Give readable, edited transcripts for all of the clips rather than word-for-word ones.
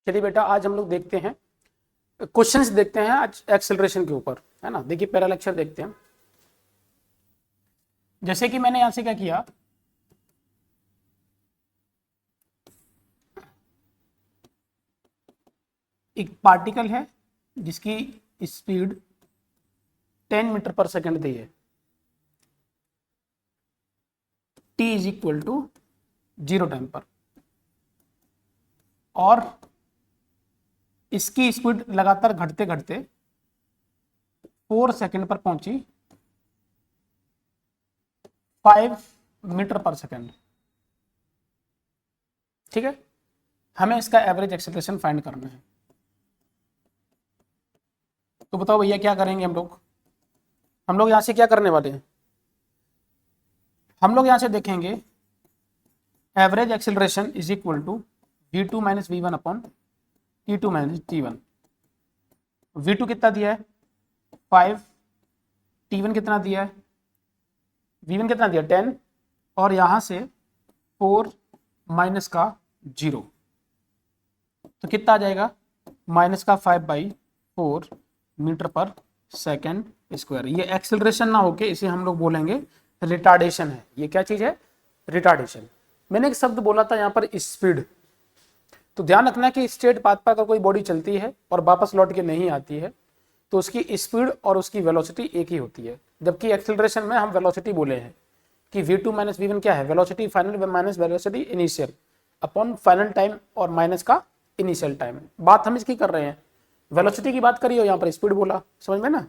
चलिए बेटा, आज हम लोग देखते हैं क्वेश्चंस, देखते हैं आज एक्सेलरेशन के ऊपर, है ना। देखिए पहला लेक्चर देखते हैं। जैसे कि मैंने यहां से क्या किया, एक पार्टिकल है जिसकी स्पीड 10 मीटर पर सेकंड दी है, t is equal to 0 time पर, और इसकी स्पीड लगातार घटते घटते 4 सेकंड पर पहुंची 5 मीटर पर सेकंड। ठीक है, हमें इसका एवरेज एक्सेलरेशन फाइंड करना है। तो बताओ भैया क्या करेंगे हम लोग यहां से क्या करने वाले हैं। हम लोग यहां से देखेंगे average acceleration is equal to v2 minus V one upon t2 minus t1। v2 कितना दिया है 5, t1 कितना दिया है, v1 कितना दिया 10, और यहां से 4 माइनस का 0, तो कितना आ जाएगा माइनस का 5/4 मीटर पर सेकेंड स्क्वायर। ये एक्सेलरेशन ना होके इसे हम लोग बोलेंगे रिटार्डेशन है। ये क्या चीज है, रिटार्डेशन। मैंने एक शब्द बोला था यहाँ पर स्पीड, तो ध्यान रखना कि स्ट्रेट पाथ पर अगर कोई बॉडी चलती है और वापस लौट के नहीं आती है तो उसकी स्पीड और उसकी वेलोसिटी एक ही होती है, जबकि एक्सेलरेशन में हम वेलोसिटी बोले हैं कि v2 माइनस वी वन क्या है, velocity final minus velocity initial upon final time और माइनस का इनिशियल टाइम। बात हम इसकी कर रहे हैं, वेलोसिटी की बात करी हो, यहाँ पर स्पीड बोला, समझ में ना।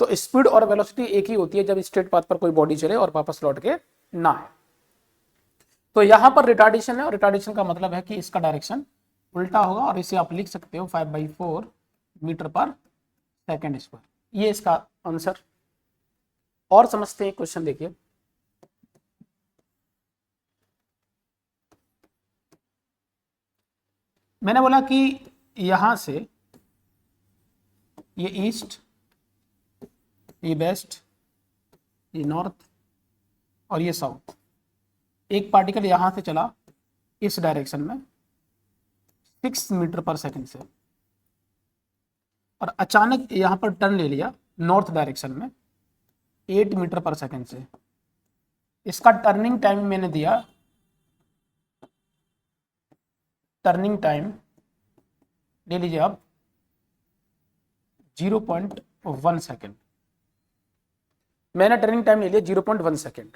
तो स्पीड और वेलोसिटी एक ही होती है जब स्ट्रेट पाथ पर कोई बॉडी चले और वापस लौट के ना आए। तो यहाँ पर रिटार्डेशन है, और रिटार्डेशन का मतलब है कि इसका डायरेक्शन उल्टा होगा, और इसे आप लिख सकते हो 5/4 मीटर पर सेकेंड स्क्वायर। ये इसका आंसर। और समझते हैं क्वेश्चन, देखिए मैंने बोला कि यहां से ये ईस्ट, ये वेस्ट, ये नॉर्थ और ये साउथ, एक पार्टिकल यहां से चला इस डायरेक्शन में 6 मीटर पर सेकंड से, और अचानक यहां पर टर्न ले लिया नॉर्थ डायरेक्शन में 8 मीटर पर सेकंड से। इसका टर्निंग टाइम मैंने दिया, टर्निंग टाइम ले लीजिए आप 0.1 सेकेंड। मैंने टर्निंग टाइम ले लिया 0.1 सेकेंड,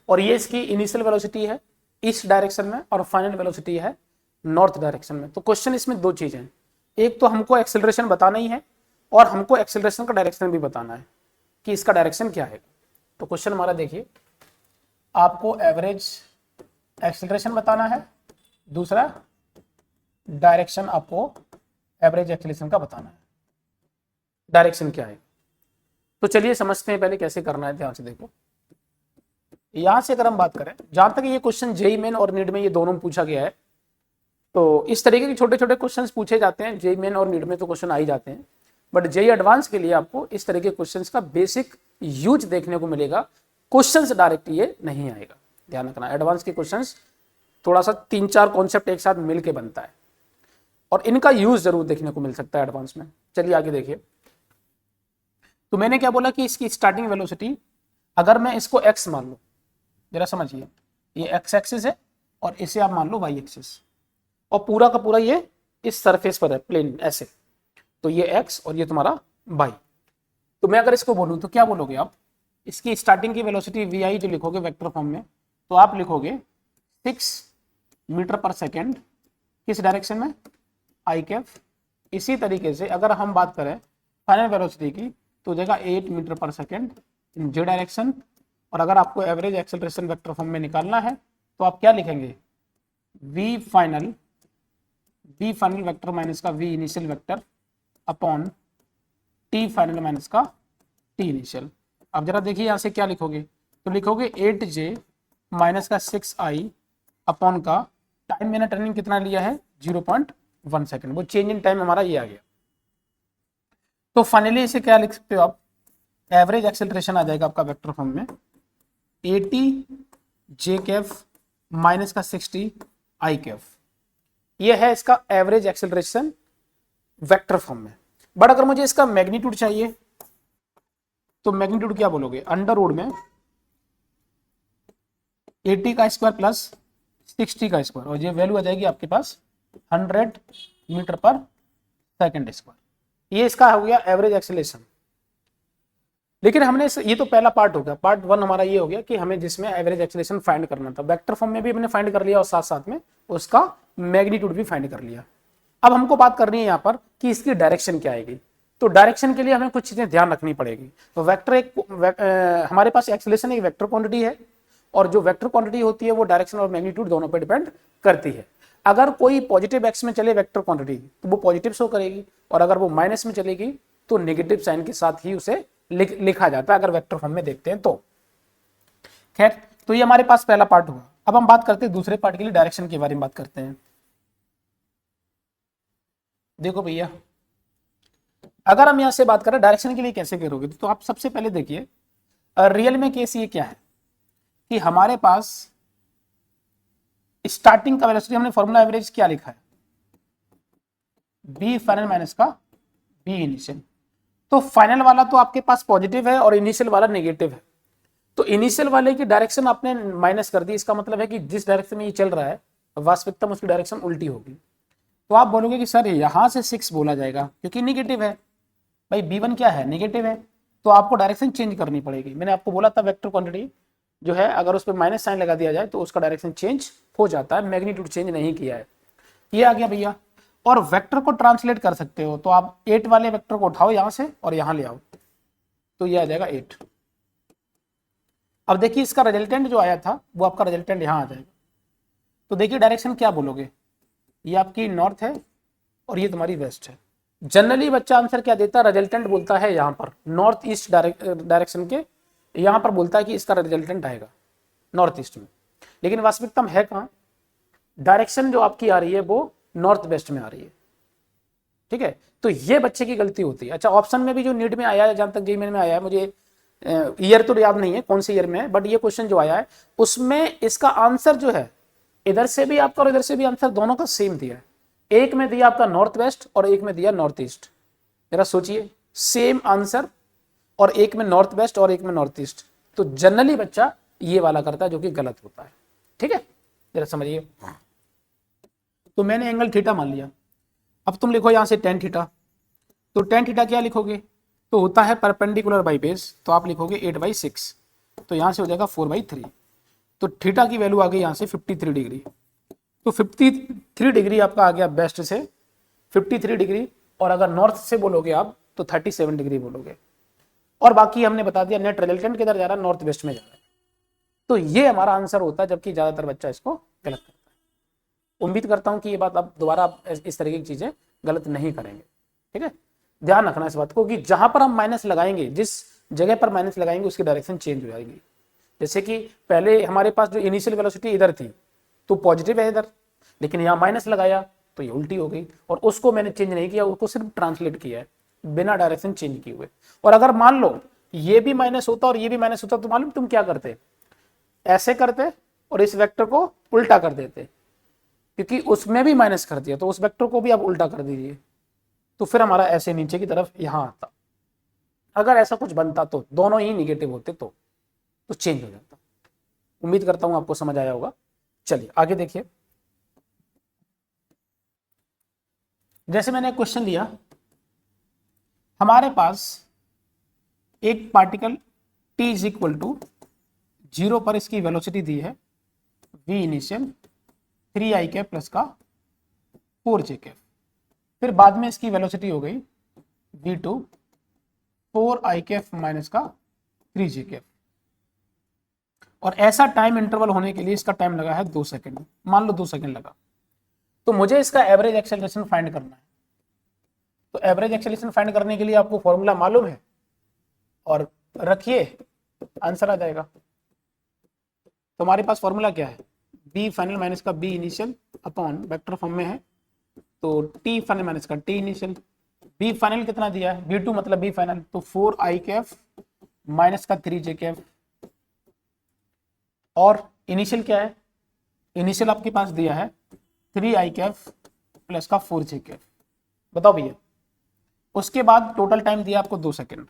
और ये इसकी इनिशियल वेलोसिटी है ईस्ट डायरेक्शन में और फाइनल वेलोसिटी है नॉर्थ डायरेक्शन में। तो क्वेश्चन इसमें दो चीजें हैं, एक तो हमको एक्सेलरेशन बताना ही है और हमको एक्सेलरेशन का डायरेक्शन भी बताना है कि इसका डायरेक्शन क्या है। तो क्वेश्चन हमारा देखिए, आपको एवरेज एक्सेलरेशन बताना है, दूसरा डायरेक्शन आपको एवरेज एक्सेलरेशन का बताना है, डायरेक्शन क्या है। तो चलिए समझते हैं पहले कैसे करना है। ध्यान से देखो, यहां से अगर हम बात करें, जहां तक ये क्वेश्चन जेईई मेन और नीट में ये दोनों में पूछा गया है, तो इस तरीके के छोटे छोटे क्वेश्चंस पूछे जाते हैं। जेईई मेन और नीट में तो क्वेश्चन आ ही जाते हैं, बट जेईई एडवांस के लिए आपको इस तरह के क्वेश्चंस का बेसिक यूज देखने को मिलेगा। क्वेश्चंस डायरेक्ट ये नहीं आएगा, ध्यान रखना। एडवांस के क्वेश्चंस थोड़ा सा 3-4 कॉन्सेप्ट एक साथ मिलके बनता है, और इनका यूज जरूर देखने को मिल सकता है एडवांस में। चलिए आगे देखिए, तो मैंने क्या बोला कि इसकी स्टार्टिंग वेलोसिटी, अगर मैं इसको x मान लूं, जरा समझिए, ये x एक्सिस है और इसे आप मान लो y एक्सिस, और पूरा का पूरा ये इस सरफेस पर है प्लेन ऐसे, तो ये x और ये तुम्हारा y। तो मैं अगर इसको बोलूं तो क्या बोलोगे आप, इसकी स्टार्टिंग की वेलोसिटी vi जो लिखोगे वेक्टर फॉर्म में, तो आप लिखोगे 6 मीटर पर सेकेंड किस डायरेक्शन में, आई कैप। इसी तरीके से अगर हम बात करें फाइनल वेलोसिटी की, तो देगा 8 मीटर पर सेकेंड इन जे डायरेक्शन। और अगर आपको एवरेज एक्सेलरेशन वेक्टर फॉर्म में निकालना है तो आप क्या लिखेंगे, v फाइनल वेक्टर माइनस का v initial vector upon t final minus का t इनिशियल। अब जरा देखिए यहां से क्या लिखोगे, तो लिखोगे 8j माइनस का 6i अपॉन का टाइम मैंने टर्निंग कितना लिया है 0.1 सेकेंड, वो चेंज इन टाइम हमारा ये आ गया। तो फाइनली इसे क्या लिख सकते हो आप, एवरेज एक्सेलरेशन आ जाएगा आपका वेक्टर फॉर्म में 80 j कैफ माइनस का 60 आई कैफ। ये है इसका एवरेज एक्सेलरेशन वेक्टर फॉर्म में। बट अगर मुझे इसका मैग्नीट्यूड चाहिए तो मैग्नीट्यूड क्या बोलोगे, अंडर रूट में 80 का स्क्वायर प्लस 60 का स्क्वायर, और ये वैल्यू आ जाएगी आपके पास 100 मीटर पर सेकेंड स्क्वायर। ये इसका हो गया एवरेज एक्सेलरेशन। लेकिन हमने ये तो पहला पार्ट हो गया, पार्ट 1 हमारा ये हो गया कि हमें जिसमें एवरेज एक्सेलरेशन फाइंड करना था, वेक्टर फॉर्म में भी हमने फाइंड कर लिया और साथ साथ में उसका मैग्नीट्यूड भी फाइंड कर लिया। अब हमको बात करनी है यहाँ पर कि इसकी डायरेक्शन क्या आएगी। तो डायरेक्शन के लिए हमें कुछ चीजें ध्यान रखनी पड़ेगी। तो वेक्टर हमारे पास एक्सेलरेशन एक वेक्टर क्वांटिटी है, और जो वेक्टर क्वांटिटी होती है वो डायरेक्शन और मैग्नीट्यूड दोनों पर डिपेंड करती है। अगर कोई पॉजिटिव एक्स में चले वेक्टर क्वांटिटी तो वो पॉजिटिव शो करेगी, और अगर वो माइनस में चलेगी तो नेगेटिव साइन के साथ ही उसे लिखा जाता है अगर वेक्टर फॉर्म में देखते हैं तो। खैर, तो ये हमारे पास पहला पार्ट हुआ। अब हम बात करते हैं दूसरे पार्ट के लिए, डायरेक्शन के बारे में बात करते हैं। देखो भैया, अगर हम यहां से बात करें डायरेक्शन के लिए कैसे करोगे, तो आप सबसे पहले देखिए रियल में केस ये क्या है कि हमारे पास स्टार्टिंग का वेलोसिटी, हमने फॉर्मूला एवरेज क्या लिखा है, बी फाइनल माइनस का बी इनिशियल। तो फाइनल वाला तो आपके पास पॉजिटिव है और इनिशियल वाला नेगेटिव है। तो इनिशियल वाले की डायरेक्शन आपने माइनस कर दी, इसका मतलब है कि जिस डायरेक्शन में ये चल रहा है वास्तविकता में उसकी डायरेक्शन उल्टी होगी। तो आप बोलोगे कि सर यहां से 6 बोला जाएगा क्योंकि नेगेटिव है। भाई B1 क्या है, नेगेटिव है, तो आपको डायरेक्शन चेंज करनी पड़ेगी। मैंने आपको बोला था वेक्टर क्वांटिटी जो है अगर उस पर माइनस साइन लगा दिया जाए तो उसका डायरेक्शन चेंज हो जाता है, मैग्नीट्यूड चेंज नहीं किया है। ये आ गया भैया। और वेक्टर को ट्रांसलेट कर सकते हो, तो आप 8 वाले वेक्टर को उठाओ यहां से और यहां ले आओ, तो ये आ जाएगा 8। अब देखिए इसका रिजल्टेंट जो आया था वो आपका रिजल्टेंट यहां आ जाएगा। तो देखिए डायरेक्शन क्या बोलोगे, ये आपकी नॉर्थ है और ये तुम्हारी वेस्ट है। जनरली बच्चा आंसर क्या देता है, रिजल्टेंट बोलता है यहाँ पर नॉर्थ ईस्ट डायरेक्शन के, यहाँ पर बोलता है कि इसका रिजल्टेंट आएगा नॉर्थ ईस्ट में। लेकिन वास्तविकता में है कहाँ, डायरेक्शन जो आपकी आ रही है वो नॉर्थ वेस्ट में आ रही है। ठीक है, तो ये बच्चे की गलती होती है। अच्छा, ऑप्शन में भी जो नीट में आया है, जहां तक जेईई में आया है, मुझे ईयर तो याद नहीं है कौन से ईयर में है, बट ये क्वेश्चन जो आया है उसमें इसका आंसर जो है इधर से भी आपका और इधर से भी आंसर दोनों का सेम दिया है। एक में दिया आपका नॉर्थ वेस्ट और एक में दिया नॉर्थ ईस्ट। जरा सोचिए, सेम आंसर और एक में नॉर्थ वेस्ट और एक में नॉर्थ ईस्ट। तो जनरली बच्चा ये वाला करता है जो कि गलत होता है। ठीक है, जरा समझिए। तो मैंने एंगल थीटा मान लिया, अब तुम लिखो यहां से टेन थीटा। तो टेन थीटा क्या लिखोगे, तो होता है परपेंडिकुलर बाई बेस, तो आप लिखोगे 8/6, तो यहां से हो जाएगा 4/3। तो थीटा की वैल्यू आ गई यहां से 53 डिग्री। तो 53 डिग्री आपका आ गया वेस्ट से 53 डिग्री, और अगर नॉर्थ से बोलोगे आप तो 37 डिग्री बोलोगे। और बाकी हमने बता दिया नेट रिजल्टेंट किधर जा रहा है, नॉर्थ वेस्ट में जा रहा है। तो ये हमारा आंसर होता है, जबकि ज्यादातर बच्चा इसको गलत करता है। उम्मीद करता हूं कि ये बात आप दोबारा इस तरीके की चीजें गलत नहीं करेंगे। ठीक है, ध्यान रखना इस बात को कि जहां पर हम माइनस लगाएंगे, जिस जगह पर माइनस लगाएंगे उसकी डायरेक्शन चेंज हो जाएगी। जैसे कि पहले हमारे पास जो इनिशियल वेलोसिटी इधर थी तो पॉजिटिव है इधर, लेकिन यहाँ माइनस लगाया तो ये उल्टी हो गई, और उसको मैंने चेंज नहीं किया, उसको सिर्फ ट्रांसलेट किया है बिना डायरेक्शन चेंज किए हुए। और अगर मान लो ये भी माइनस होता और ये भी माइनस होता तो मालूम तुम क्या करते, ऐसे करते और इस वेक्टर को उल्टा कर देते, क्योंकि उसमें भी माइनस कर दिया तो उस वेक्टर को भी आप उल्टा कर दीजिए, तो फिर हमारा ऐसे नीचे की तरफ यहां आता। अगर ऐसा कुछ बनता तो दोनों ही निगेटिव होते तो चेंज हो जाता। उम्मीद करता हूं आपको समझ आया होगा। चलिए आगे देखिए। जैसे मैंने क्वेश्चन लिया, हमारे पास एक particle t is equal to 0 पर इसकी वेलोसिटी दी है v initial 3i cap plus का 4j कैप, फिर बाद में इसकी वेलोसिटी हो गई v2 4i कैप माइनस का 3j कैप, और ऐसा टाइम इंटरवल होने के लिए इसका टाइम लगा है 2 सेकंड, मान लो 2 सेकंड लगा। तो मुझे इसका एवरेज एक्सेलरेशन फाइंड करना है। तो एवरेज एक्सेलरेशन फाइंड करने के लिए आपको फॉर्मूला मालूम है, और रखिए आंसर आ जाएगा। तो हमारे पास फॉर्मूला क्या है, बी फाइनल माइनस का V initial upon vector form में है, तो टी फाइनल माइनस का टी इनिशियल। बी फाइनल कितना दिया है, बी2 मतलब बी फाइनल, तो 4i कैफ माइनस का 3j कैफ, और इनिशियल क्या है, इनिशियल आपके पास दिया है 3i कैफ प्लस का 4 जे कैफ। बताओ भैया, उसके बाद टोटल टाइम दिया आपको 2 सेकेंड।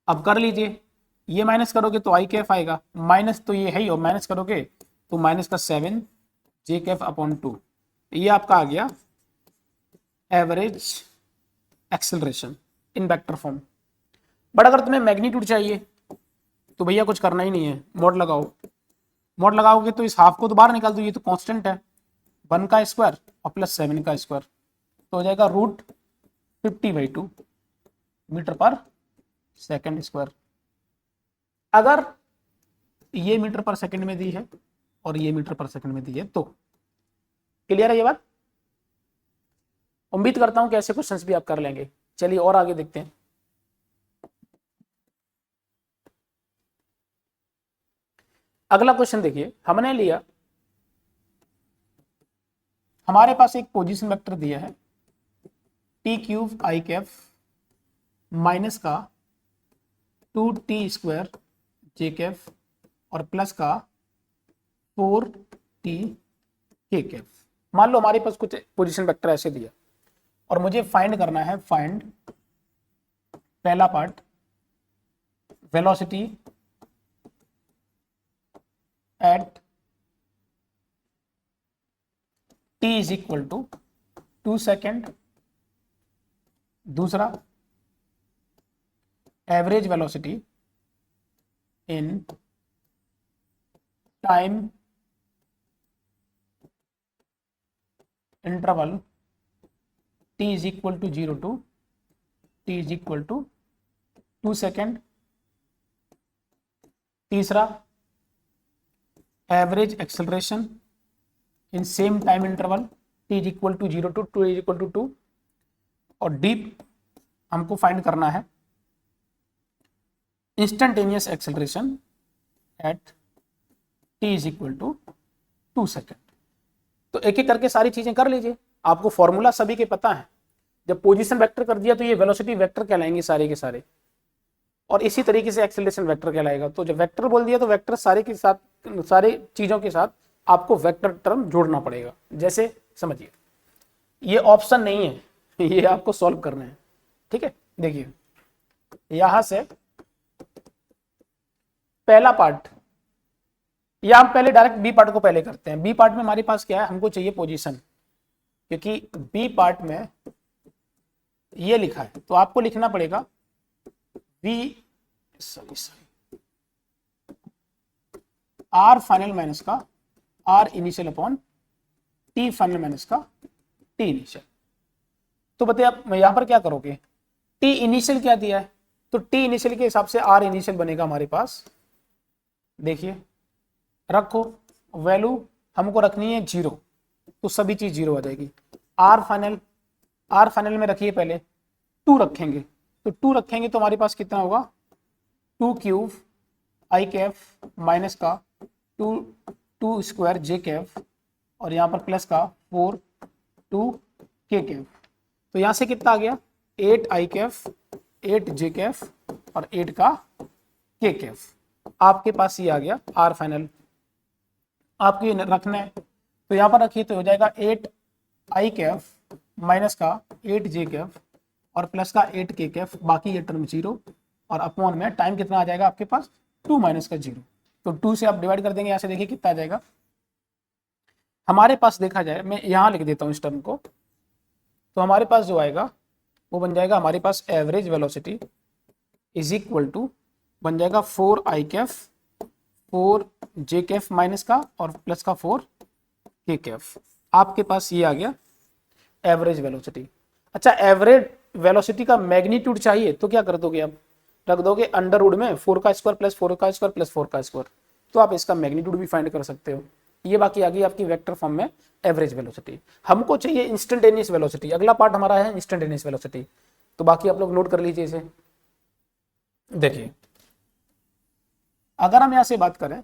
अब कर लीजिए, ये माइनस करोगे तो आई कैफ आएगा, माइनस तो ये है ही, और माइनस करोगे तो माइनस का 7 जे कैफ अपॉन 2, ये आपका आ गया average acceleration in vector form. But अगर तुम्हें मैग्नीट्यूड चाहिए तो भैया कुछ करना ही नहीं है, मॉड लगाओ। मॉड लगाओगे तो इस हाफ को तो बाहर निकाल दो, ये तो कांस्टेंट है, 1 का स्क्वायर और प्लस 7 का स्क्वायर, तो हो जाएगा रूट 50/2 मीटर पर सेकेंड स्क्वायर। अगर ये मीटर पर सेकंड में दी है और ये मीटर पर सेकंड में दी है तो क्लियर है ये बात। उम्मीद करता हूं कि ऐसे क्वेश्चंस भी आप कर लेंगे। चलिए और आगे देखते हैं। अगला क्वेश्चन देखिए, हमने लिया, हमारे पास एक पोजीशन वेक्टर दिया है t³ i कैफ माइनस का 2t² j कैफ और प्लस का 4t k कैफ। मान लो हमारे पास कुछ पोजीशन वेक्टर ऐसे दिया और मुझे फाइंड करना है, फाइंड पहला part velocity at t is equal to 2 second, दूसरा average velocity in time interval t is equal to 0 to t is equal to 2 second, तीसरा average acceleration in same time interval t is equal to 0 to 2 is equal to 2, और डीप हमको find करना है instantaneous acceleration at t is equal to 2 second. तो एक एक करके सारी चीजें कर लीजिए, आपको फॉर्मूला सभी के पता है। जब पोजीशन वेक्टर कर दिया तो ये वेलोसिटी वेक्टर कहलाएंगे सारे के सारे, और इसी तरीके से एक्सेलरेशन वेक्टर कहलाएगा। तो जब वेक्टर बोल दिया तो वेक्टर सारे के साथ, सारी चीजों के साथ आपको वेक्टर टर्म जोड़ना पड़ेगा। जैसे समझिए, ये ऑप्शन नहीं है, ये आपको सॉल्व करना है, ठीक है। देखिए यहां से पहला पार्ट, या हम पहले डायरेक्ट बी पार्ट को पहले करते हैं। बी पार्ट में हमारे पास क्या है, हमको चाहिए पोजीशन, क्योंकि बी पार्ट में ये लिखा है तो आपको लिखना पड़ेगा आर फाइनल माइनस का R initial upon T final minus का टी इनिशियल। तो बताइए आप यहां पर क्या करोगे, टी इनिशियल क्या दिया है, तो टी इनिशियल के हिसाब से आर इनिशियल बनेगा हमारे पास। देखिए रखो, वैल्यू हमको रखनी है 0, तो सभी चीज 0 आ जाएगी। आर फाइनल में रखिए, पहले 2 रखेंगे, तो 2 रखेंगे तो हमारे पास कितना होगा, 2³ i कैफ माइनस का 2² j कैफ और यहाँ पर प्लस का 4 k कैफ। तो यहाँ से कितना आ गया, 8 i कैफ 8 j कैफ और 8 का k कैफ। आपके पास ये आ गया आर फाइनल, आपको ये रखना है तो यहाँ पर रखिए, तो हो जाएगा 8 i कैफ माइनस का 8 j कैफ और प्लस का 8 k कैफ, बाकी ये टर्म 0 और अपॉन में टाइम कितना आ जाएगा आपके पास 2 माइनस का 0। तो 2 से आप डिवाइड कर देंगे, यहाँ से देखिए कितना आ जाएगा हमारे पास। देखा जाए, मैं यहाँ लिख देता हूँ इस टर्म को, तो हमारे पास जो आएगा वो बन जाएगा हमारे पास average velocity is equal to बन जाएगा 4 i cap 4 j cap minus का और प्लस का 4 k कैफ। आपके पास ये आ गया एवरेज वेलोसिटी। अच्छा, एवरेज वेलोसिटी का मैग्नीट्यूड चाहिए तो क्या कर दोगे, आप रख दोगे अंडर रूट में 4 का स्क्वायर प्लस 4 का स्क्वायर प्लस 4 का स्क्वायर, तो आप इसका मैग्नीट्यूड भी फाइंड कर सकते हो। ये बाकी आ गई आपकी वेक्टर फॉर्म में एवरेज वेलोसिटी। हमको चाहिए इंस्टेंटेनियस वेलोसिटी, अगला पार्ट हमारा है इंस्टेंटेनियस वेलोसिटी, तो बाकी आप लोग नोट कर लीजिए इसे। देखिए अगर हम यहां से बात करें,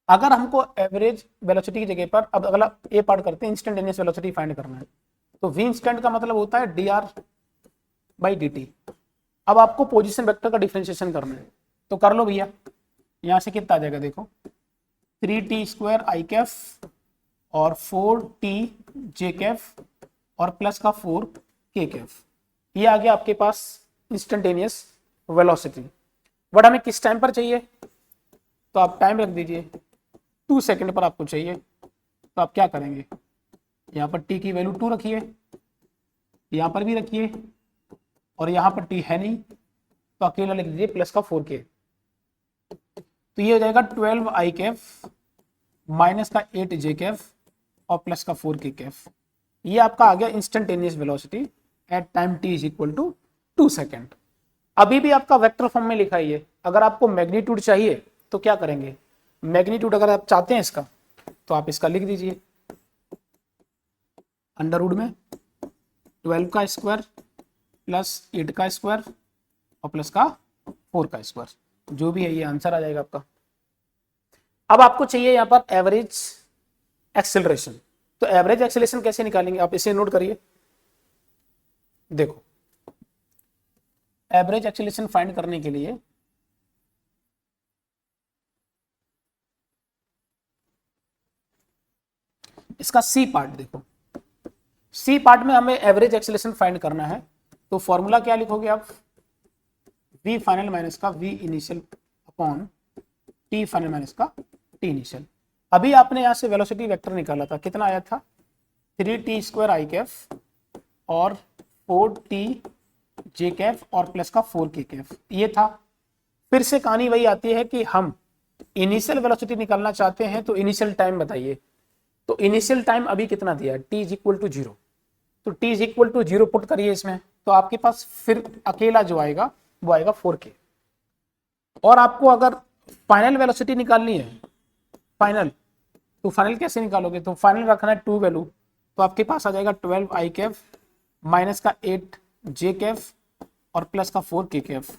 अगर हमको एवरेज वेलोसिटी की जगह पर, अब अगला ए पार्ट करते हैं, इंस्टेंटेनियस वेलोसिटी फाइंड करना है, तो v इंस्टेंट का मतलब होता है dr/dt। अब आपको पोजीशन वेक्टर का डिफरेंशिएशन करना है, तो कर लो भैया। यहाँ से कितना आ जाएगा देखो, 3t² आई कैफ और 4t जे कैफ और प्लस का 4k कैफ। ये आ गया आपके पास इंस्टेंटेनियस वेलोसिटी। बट हमें किस टाइम पर चाहिए, तो आप टाइम रख दीजिए 2 सेकंड पर आपको चाहिए। तो आप क्या करेंगे, यहाँ पर t की वैल्यू 2 रखिए, यहाँ पर भी रखिए, और यहाँ पर t है नहीं तो अकेला लिख दीजिए प्लस का 4k। तो ये हो जाएगा 12 आई कैफ माइनस का 8 जे कैफ और प्लस का 4k कैफ। ये आपका आ गया instantaneous velocity at time t is equal to 2 second. अभी भी आपका वेक्टर फॉर्म में लिखा ही है। अगर आपको मैग्नीट्यूड चाहिए तो क्या करेंगे, मैग्नीट्यूड अगर आप चाहते हैं इसका तो आप इसका लिख दीजिए अंडर रूट में 12 का स्क्वायर प्लस 8 का स्क्वायर और प्लस का 4 का स्क्वायर, जो भी है ये आंसर आ जाएगा आपका। अब आपको चाहिए यहाँ पर एवरेज एक्सेलरेशन। तो एवरेज एक्सेलरेशन कैसे निकालेंगे, आप इसे नोट करिए। देखो एवरेज एक्सेलरेशन फाइंड करने के लिए इसका सी पार्ट देखो, सी पार्ट में हमें एवरेज एक्सेलरेशन फाइंड करना है। तो फॉर्मूला क्या लिखोगे आप, v फाइनल माइनस का v initial upon t final minus का t इनिशियल। अभी आपने यहां से वेलोसिटी वेक्टर निकाला था, कितना आया था 3t² आई कैफ और 4t जे कैफ और प्लस का 4k कैफ, ये था। फिर से कहानी वही आती है कि हम इनिशियल वेलोसिटी निकालना चाहते हैं तो इनिशियल टाइम बताइए। तो इनिशियल टाइम अभी कितना दिया है, t इज इक्वल टू 0। तो t is equal to 0 put करिए इसमें, तो आपके पास फिर अकेला जो आएगा वो आएगा 4k। और आपको अगर फाइनल वेलोसिटी निकालनी है, फाइनल, तो फाइनल कैसे निकालोगे, तो फाइनल रखना है 2 वैल्यू। तो आपके पास आ जाएगा 12 आई कैफ माइनस का 8 जे कैफ और प्लस का 4k कैफ।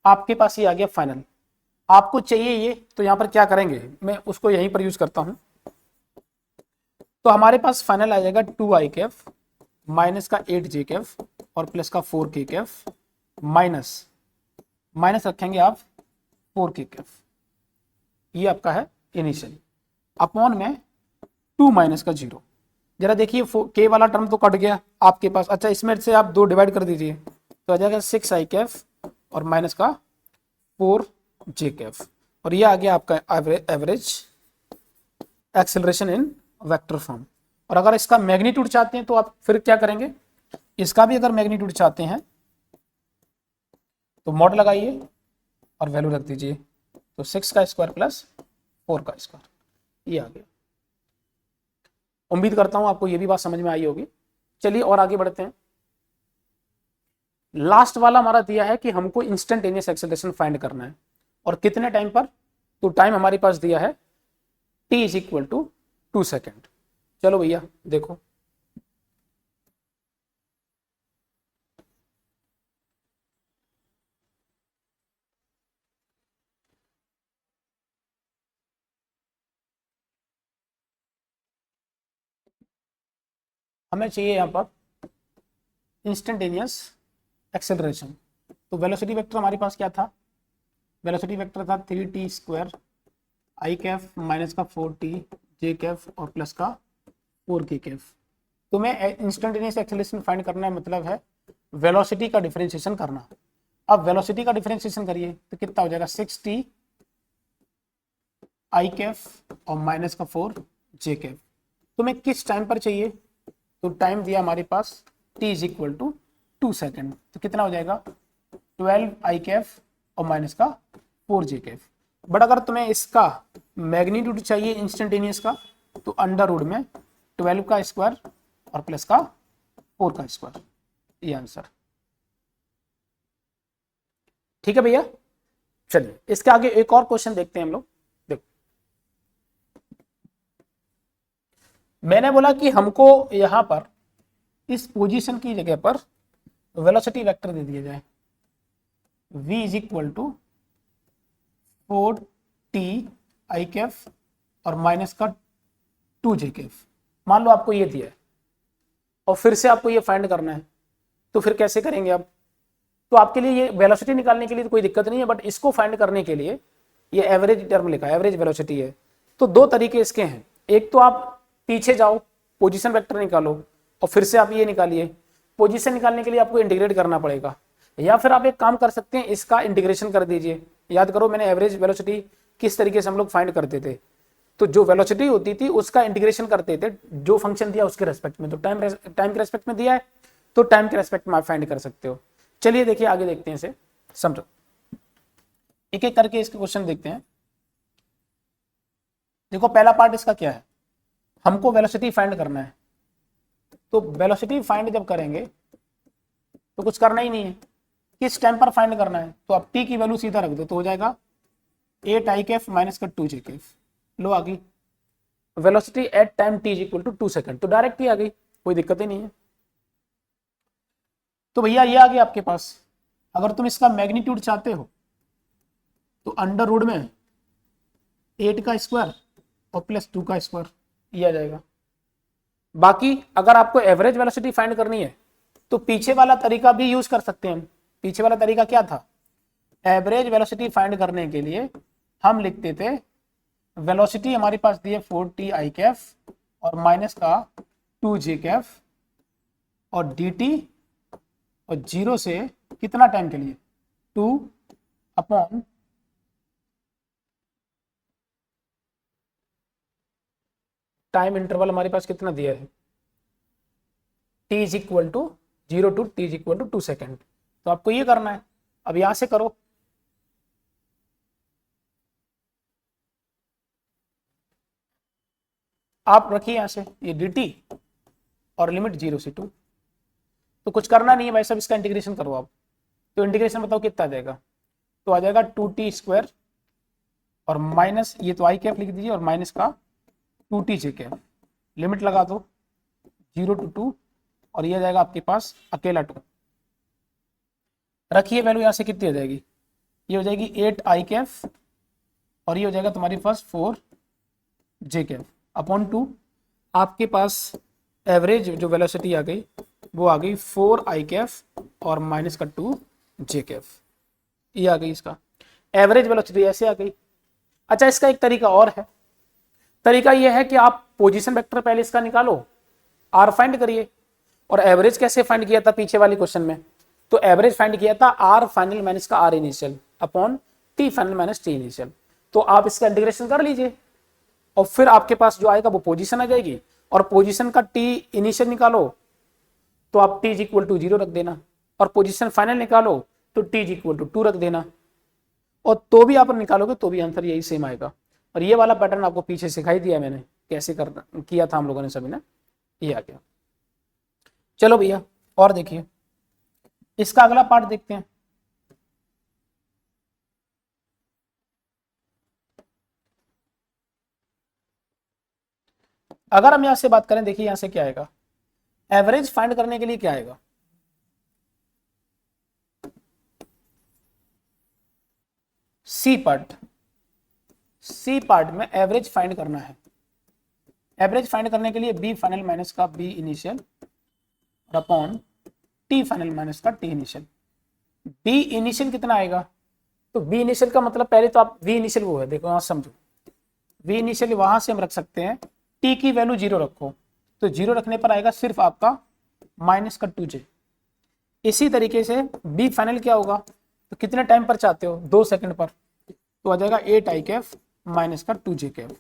आपके पास ये आ गया फाइनल। आपको चाहिए ये, तो यहाँ पर क्या करेंगे, मैं उसको यहीं पर यूज करता हूँ। तो हमारे पास फाइनल आ जाएगा 2 आई कैफ माइनस का 8 जे कैफ और प्लस का 4k कैफ माइनस रखेंगे आप 4k कैफ, ये आपका है इनिशियल, अपॉन में 2 माइनस का 0। जरा देखिए k वाला टर्म तो कट गया आपके पास। अच्छा इसमें से आप 2 डिवाइड कर दीजिए तो आ जाएगा 6 आई कैफ और माइनस का 4 जे कैफ, और ये आ गया आपका एवरेज एक्सेलरेशन इन वेक्टर फॉर्म। और अगर इसका मैग्नीट्यूड चाहते हैं तो आप फिर क्या करेंगे, इसका भी अगर मैग्नीट्यूड चाहते हैं तो मॉड लगाइए और वैल्यू रख दीजिए। तो 6 का स्क्वायर प्लस 4 का स्क्वायर, ये आ गया। उम्मीद करता हूं आपको ये भी बात समझ में आई होगी। चलिए और आगे बढ़ते हैं। लास्ट वाला हमारा दिया है कि हमको इंस्टेंटेनियस एक्सेलरेशन फाइंड करना है, और कितने टाइम पर, तो टाइम हमारे पास दिया है t is equal to 2 second. चलो भैया देखो, हमें चाहिए यहाँ पर इंस्टेंटेनियस एक्सेलरेशन। तो वेलोसिटी वेक्टर हमारे पास क्या था, वेलोसिटी वेक्टर था 3t² आई कैफ माइनस का 4t जे कैफ और प्लस का 4k कैफ। तुम्हें इंस्टेंटेनियस एक्सेलरेशन फाइंड करना है, मतलब है वेलोसिटी का डिफरेंशिएशन करना। अब वेलोसिटी का डिफरेंशिएशन करिए तो कितना हो जाएगा 6t आई कैफ और माइनस का 4 जे कैफ। तुम्हें किस टाइम पर चाहिए, तो टाइम दिया हमारे पास t is equal to 2 second. तो कितना हो जाएगा 12 आई कैफ और माइनस का 4 जे कैफ। बट अगर तुम्हें इसका मैग्नीट्यूड चाहिए इंस्टेंटेनियस का, तो अंडर रूट में 12 का स्क्वायर और प्लस का 4 का स्क्वायर, ये आंसर। ठीक है भैया, चलिए इसके आगे एक और क्वेश्चन देखते हैं हम लोग। देखो मैंने बोला कि हमको यहां पर इस पोजीशन की जगह पर वेलोसिटी वेक्टर दे दिया जाए, v is equal to 4t I cap और माइनस का 2 जे कैफ। मान लो आपको ये दिया है और फिर से आपको ये फाइंड करना है, तो फिर कैसे करेंगे आप, तो आपके लिए ये वेलोसिटी निकालने के लिए तो कोई दिक्कत नहीं है, बट इसको फाइंड करने के लिए ये एवरेज टर्म लिखा है, एवरेज वेलोसिटी है। तो दो तरीके इसके हैं, एक तो आप पीछे जाओ, पोजीशन वेक्टर निकालो और फिर से आप ये निकालिए। पोजीशन निकालने के लिए आपको इंटीग्रेट करना पड़ेगा, या फिर आप एक काम कर सकते हैं, इसका इंटीग्रेशन कर दीजिए। याद करो मैंने एवरेज वेलोसिटी किस तरीके से हम लोग फाइंड करते थे, तो जो वेलोसिटी होती थी उसका इंटीग्रेशन करते थे, जो फंक्शन दिया उसके रेस्पेक्ट में। तो टाइम के रेस्पेक्ट में दिया है तो टाइम के रेस्पेक्ट में आप फाइंड कर सकते हो। चलिए देखिए आगे देखते हैं, इसे समझो, एक एक करके इसके क्वेश्चन देखते हैं। देखो पहला पार्ट इसका क्या है, हमको वेलोसिटी फाइंड करना है। तो वेलोसिटी फाइंड जब करेंगे तो कुछ करना ही नहीं है, किस टाइम पर फाइंड करना है, तो आप टी की वैल्यू सीधा रख दो तो हो जाएगा 8 आई कैफ माइनस का 2 जे कैफ। लो आ गई velocity at time T equal to 2 second, तो डायरेक्ट ही आ गई, कोई दिक्कत ही नहीं है। तो भैया ये आ गया आपके पास। अगर तुम इसका मैग्नीट्यूड चाहते हो तो अंडर रूट में 8 का स्क्वायर और प्लस 2 का स्क्वायर, ये आ जाएगा। बाकी अगर आपको एवरेज वेलोसिटी फाइंड करनी है तो पीछे वाला तरीका भी यूज कर सकते हैं। पीछे वाला तरीका क्या था, एवरेज वेलोसिटी फाइंड करने के लिए हम लिखते थे, वेलोसिटी हमारे पास दी है 4t आई कैफ और माइनस का 2 जे कैफ और dt, और 0 से कितना टाइम के लिए 2 अपॉन टाइम इंटरवल हमारे पास कितना दिया है, t is equal to 0 to t is equal to 2 second. तो आपको ये करना है, अब यहां से करो, आप रखिए यहां से ये dt और लिमिट 0 से 2। तो कुछ करना नहीं है भाई साहब, इसका इंटीग्रेशन करो आप। तो इंटीग्रेशन बताओ कितना आ जाएगा, तो आ जाएगा 2t स्क्वायर और माइनस ये तो आई कैप लिख दीजिए और माइनस का 2t जे कैप, लिमिट लगा दो 0 टू 2 और ये जाएगा आपके पास अकेला 2। रखिए वैल्यू यहां से कितनी हो जाएगी, ये हो जाएगी 8 आई कैफ और ये हो जाएगा तुम्हारे पास 4 जे कैफ अपॉन 2। आपके पास एवरेज जो वेलोसिटी आ गई वो आ गई 4 आई कैफ और माइनस का 2 जे कैफ, ये आ गई इसका एवरेज वेलोसिटी, ऐसे आ गई। अच्छा इसका एक तरीका और है, तरीका ये है कि आप पोजीशन वेक्टर पहले इसका निकालो, आर फाइंड करिए। और एवरेज कैसे फाइंड किया था पीछे वाले क्वेश्चन में, तो एवरेज फाइंड किया था आर फाइनल माइनस का R initial upon T final minus T initial. तो आप इसका इंटीग्रेशन कर लीजिए और फिर आपके पास जो आएगा वो पोजीशन आ जाएगी, और पोजीशन का टी इनिशियल निकालो तो आप टी इज इक्वल टू 0 रख देना, और पोजीशन फाइनल निकालो तो टी इज इक्वल टू 2 रख देना, और तो भी आप निकालोगे तो भी आंसर यही सेम आएगा। और ये वाला पैटर्न आपको पीछे सिखाई दिया मैंने, कैसे करना किया था हम लोगों ने सभी ने, ये आ गया। चलो भैया और देखिए, इसका अगला पार्ट देखते हैं। अगर हम यहां से बात करें, देखिए यहां से क्या आएगा, एवरेज फाइंड करने के लिए क्या आएगा, सी पार्ट, सी पार्ट में एवरेज फाइंड करना है। एवरेज फाइंड करने के लिए बी फाइनल माइनस का बी इनिशियल और अपॉन टी फाइनल माइनस का टी इनिशियल। बी इनिशियल कितना आएगा, तो बी इनिशियल का मतलब पहले तो आप बी इनिशियल वो है, देखो वहां समझो, बी इनिशियल वहां से हम रख सकते हैं, टी की वैल्यू 0 रखो, तो 0 रखने पर आएगा सिर्फ आपका माइनस का 2 जे। इसी तरीके से बी फाइनल क्या होगा, तो कितने टाइम पर चाहते हो, 2 सेकंड पर, तो आ जाएगा 8 आई कैफ माइनस का 2 जे कैफ।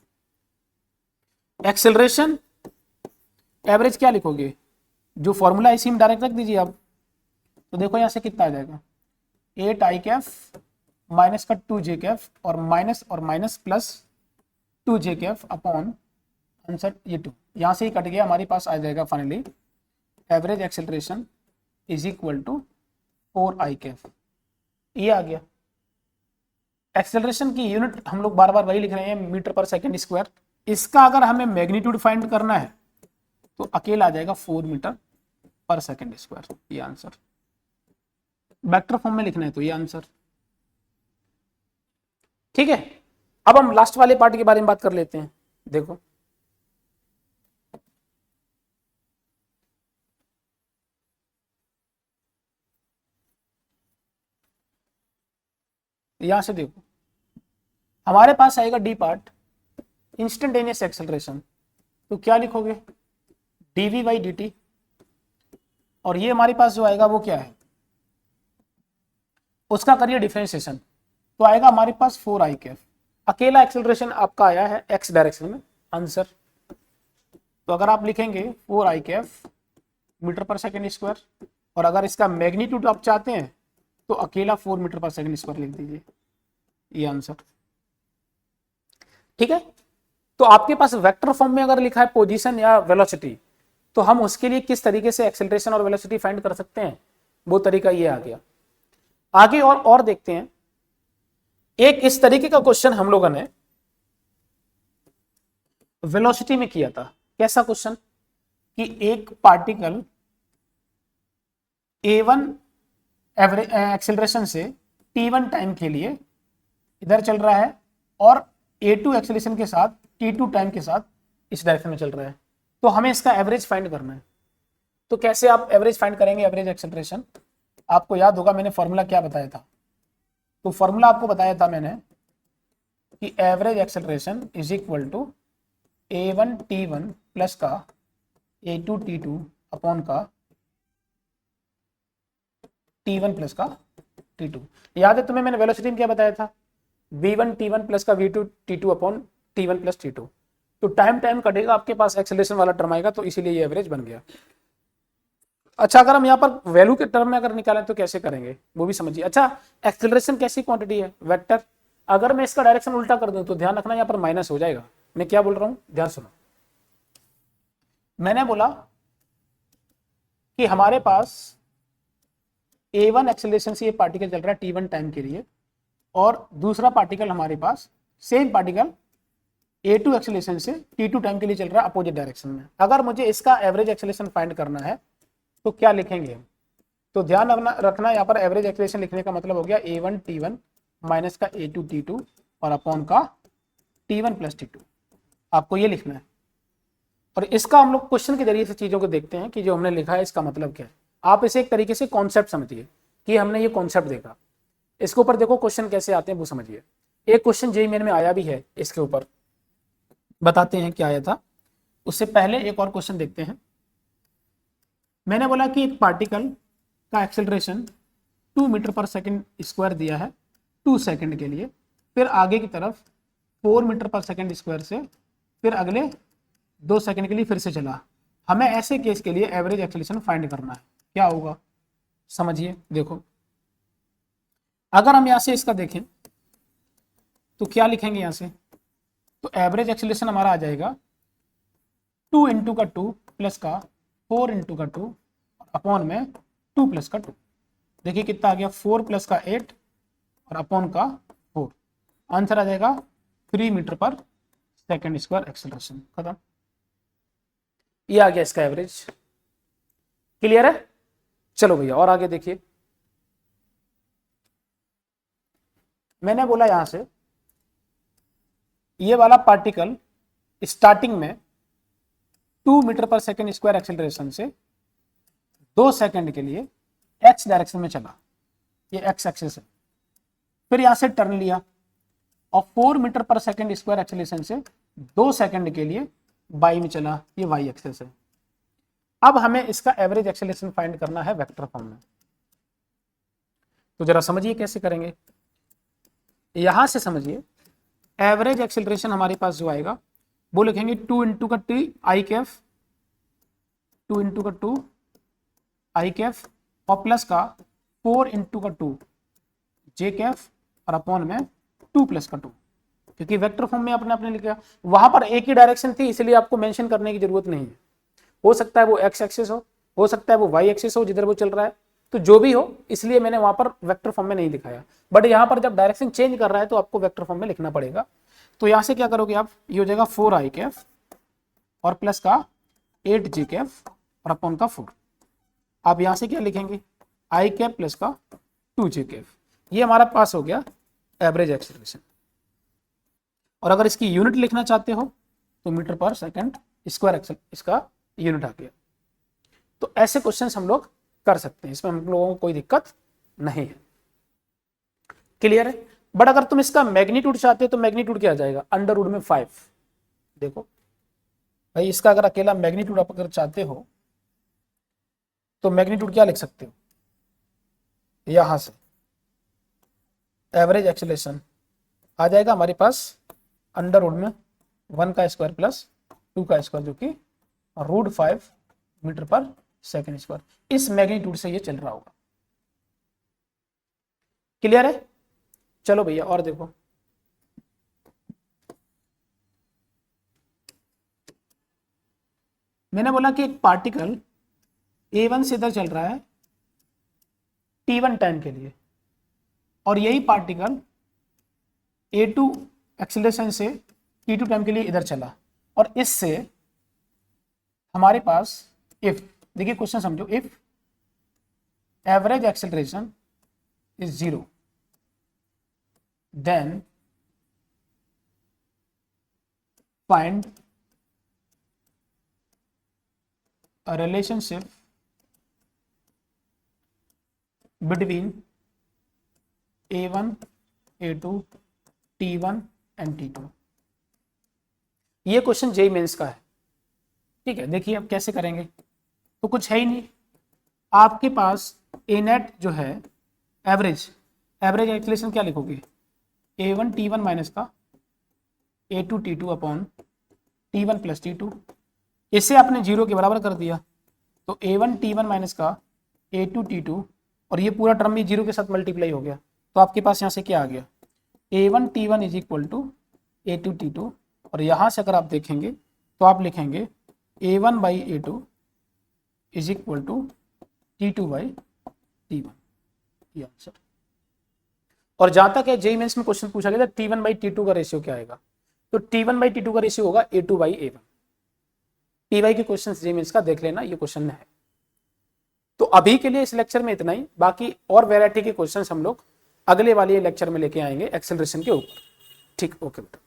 एक्सेलरेशन एवरेज क्या लिखोगे, जो फॉर्मूला इसी में डायरेक्ट रख दीजिए आप। तो देखो यहां से कितना आ जाएगा, 8 आई कैफ माइनस का 2 जे कैफ और माइनस प्लस 2 जे कैफ अपॉन आंसर ये 2, यहां से ही कट गया, हमारे पास आ जाएगा finally average acceleration is equal to 4 I cap, ये आ गया। एक्सेलरेशन की यूनिट हम लोग बार बार वही लिख रहे हैं, मीटर पर सेकंड स्क्वायर। इसका अगर हमें मैग्नीट्यूड फाइंड करना है तो अकेला आ जाएगा 4 मीटर पर सेकंड स्क्वायर, ये आंसर। वेक्टर फॉर्म में लिखना है तो ये आंसर, ठीक है। अब हम लास्ट वाले पार्ट के बारे में बात कर लेते हैं। देखो यहां से देखो, हमारे पास आएगा डी पार्ट, इंस्टेंटेनियस एक्सेलरेशन, तो क्या लिखोगे, dv बाई dt, और ये हमारे पास जो आएगा वो क्या है, उसका करिए डिफरेंशिएशन, तो आएगा हमारे पास 4i कैफ। अकेला एक्सेलरेशन आपका आया है x डायरेक्शन में आंसर, तो अगर आप लिखेंगे 4i कैफ मीटर पर सेकेंड स्क्वायर, और अगर इसका मैग्नीट्यूड आप चाहते हैं तो अकेला 4 मीटर पर सेकेंड स्क्वायर लिख दीजिए, ये आंसर। ठीक है, तो आपके पास वेक्टर फॉर्म में अगर लिखा है पोजीशन या वेलोसिटी, तो हम उसके लिए किस तरीके से एक्सेलरेशन और वेलोसिटी फाइंड कर सकते हैं, वो तरीका ये आ गया। आगे और देखते हैं, एक इस तरीके का क्वेश्चन हम लोगों ने वेलोसिटी में किया था। कैसा क्वेश्चन, कि एक पार्टिकल a1 एवरेज एक्सेलरेशन से t1 टाइम के लिए इधर चल रहा है, और a2 एक्सेलरेशन के साथ t2 टाइम के साथ इस डायरेक्शन में चल रहा है, तो हमें इसका एवरेज फाइंड करना है। तो कैसे आप एवरेज फाइंड करेंगे, एवरेज एक्सेलरेशन, आपको याद होगा मैंने फॉर्मूला क्या बताया था, तो फॉर्मूला आपको बताया था मैंने कि average acceleration is equal to a1 t1 plus का a2 t2 अपॉन का t1 प्लस का t2। याद है तुम्हें मैंने वेलोसिटी में क्या बताया था, v1 t1 प्लस का v2 t2 upon t1 plus t2, तो टाइम कटेगा आपके पास एक्सेलरेशन वाला टर्म आएगा, तो इसीलिए ये एवरेज बन गया। अच्छा, अगर हम यहाँ पर वैल्यू के टर्म में अगर निकालें तो कैसे करेंगे वो भी समझिए। अच्छा, एक्सेलरेशन कैसी क्वांटिटी है, वेक्टर, अगर मैं इसका डायरेक्शन उल्टा कर दूं तो ध्यान रखना यहाँ पर माइनस हो जाएगा। मैं क्या बोल रहा हूं, ध्यान सुनो, मैंने बोला कि हमारे पास a1 एक्सेलरेशन से ये पार्टिकल चल रहा है t1 टाइम के लिए, और दूसरा पार्टिकल हमारे पास सेम पार्टिकल a2 एक्सेलरेशन से t2 टाइम के लिए चल रहा है अपोजिट डायरेक्शन में। अगर मुझे इसका एवरेज एक्सेलरेशन फाइंड करना है तो क्या लिखेंगे हम, तो ध्यान रखना यहाँ पर एवरेज एक्सेलरेशन लिखने का मतलब हो गया a1 t1 माइनस का a2 t2 और अपॉन का t1 प्लस t2, आपको ये लिखना है। और इसका हम लोग क्वेश्चन के जरिए से चीजों को देखते हैं कि जो हमने लिखा है इसका मतलब क्या है। आप इसे एक तरीके से कॉन्सेप्ट समझिए कि हमने ये कॉन्सेप्ट देखा, इसके ऊपर देखो क्वेश्चन कैसे आते हैं वो समझिए। एक क्वेश्चन जेईई मेन में आया भी है, इसके ऊपर बताते हैं क्या आया था। उससे पहले एक और क्वेश्चन देखते हैं। मैंने बोला कि एक पार्टिकल का acceleration 2 metre per second square दिया है 2 सेकंड के लिए, फिर आगे की तरफ 4 मीटर पर सेकंड स्क्वायर से फिर अगले 2 सेकंड के लिए फिर से चला। हमें ऐसे केस के लिए एवरेज एक्सेलरेशन फाइंड करना है, क्या होगा समझिए। देखो, अगर हम यहां से इसका देखें तो क्या लिखेंगे यहां से, तो एवरेज एक्सेलरेशन हमारा आ जाएगा 2 इंटू का 2 प्लस का 4 इंटू का 2 अपॉन में 2 प्लस का 2। देखिए कितना आ गया, 4 प्लस का 8 और अपॉन का 4, आंसर आ जाएगा 3 metre per second square acceleration. खत्म, ये आ गया इसका एवरेज। क्लियर है, चलो भैया और आगे देखिए। मैंने बोला यहां से ये वाला पार्टिकल स्टार्टिंग में 2 metre per second square acceleration से 2 सेकंड के लिए x डायरेक्शन में चला, ये x एक्सिस है, फिर यहां से टर्न लिया और 4 metre per second square acceleration से 2 सेकंड के लिए y में चला, ये y एक्सिस है। अब हमें इसका एवरेज एक्सेलरेशन फाइंड करना है वेक्टर फॉर्म में, तो जरा समझिए कैसे करेंगे। यहां से समझिए, एवरेज एक्सेलरेशन हमारे पास जो आएगा वो लिखेंगे 2 इंटू का टी आई कैफ, 2 इंटू का 2 आई कैफ और प्लस का 4 इंटू का 2 जे कैफ और अपॉन में 2 प्लस का 2, क्योंकि वेक्टर फॉर्म में आपने लिखा, वहां पर एक ही डायरेक्शन थी इसलिए आपको मेंशन करने की जरूरत नहीं है। हो सकता है वो एक्स एक्सिस हो सकता है वो वाई एक्सिस हो जिधर वो चल रहा है, तो जो भी हो, इसलिए मैंने वहां पर वेक्टर फॉर्म में नहीं दिखाया। बट यहाँ पर जब डायरेक्शन चेंज कर रहा है तो आपको वेक्टर फॉर्म में लिखना पड़ेगा। तो यहां से क्या करोगे आप, ये हो जाएगा 4 आई कैफ और प्लस का 8 जे कैफ और अपॉन का 4। आप यहां से क्या लिखेंगे, आई कैफ प्लस का 2 जे कैफ। ये हमारा पास हो गया एवरेज एक्सेलरेशन। और अगर इसकी यूनिट लिखना चाहते हो तो metre per second square Excel इसका यूनिट आ गया। तो ऐसे क्वेश्चंस हम लोग कर सकते हैं, इसमें हम लोगों को कोई दिक्कत नहीं है। क्लियर है। बट अगर तुम इसका मैग्नीट्यूड चाहते हो तो मैग्नीट्यूड क्या आ जाएगा, अंडर रूट में 5। देखो भाई इसका अगर अकेला मैग्नीट्यूड आप अगर चाहते हो तो मैग्नीट्यूड क्या लिख सकते हो, यहां से एवरेज एक्सेलरेशन आ जाएगा हमारे पास अंडर रूट में 1 का स्क्वायर प्लस 2 का स्क्वायर, जो कि √5 मीटर पर सेकेंड स्क्वायर। इस मैग्नीट्यूड से ये चल रहा होगा। क्लियर है? चलो भैया और देखो, मैंने बोला कि एक पार्टिकल A1 से इधर चल रहा है T1 टाइम के लिए, और यही पार्टिकल A2 एक्सीलरेशन से T2 टाइम के लिए इधर चला, और इससे हमारे पास इफ, देखिए क्वेश्चन समझो, if average acceleration is 0 then find a relationship between A1, A2, T1 and T2। ये क्वेश्चन जेईई मेंस का है, ठीक है। देखिए अब कैसे करेंगे, तो कुछ है ही नहीं, आपके पास ए नेट जो है एवरेज एक्सेलरेशन क्या लिखोगे, A1 T1 माइनस का A2 T2 upon T1 plus T2, इसे आपने 0 के बराबर कर दिया, तो A1 T1 माइनस का A2 T2, और ये पूरा टर्म भी 0 के साथ मल्टीप्लाई हो गया, तो आपके पास यहाँ से क्या आ गया, A1 T1 is equal to A2 T2, और यहाँ से अगर आप देखेंगे तो आप लिखेंगे A1 by A2 is equal to T2 by T1, ये आंसर। और जहां तक है जेईई मेंस में क्वेश्चन पूछा गया था T1 बाई T2 का रेशियो क्या आएगा, तो T1 बाई T2 का रेशियो होगा A2 बाई A1। टीवाई के क्वेश्चन जेईई मेंस का देख लेना, ये क्वेश्चन है। तो अभी के लिए इस लेक्चर में इतना ही, बाकी और वैरायटी के क्वेश्चंस हम लोग अगले वाले लेक्चर में लेके आएंगे एक्सेलरेशन के ऊपर। ठीक, ओके बेटा।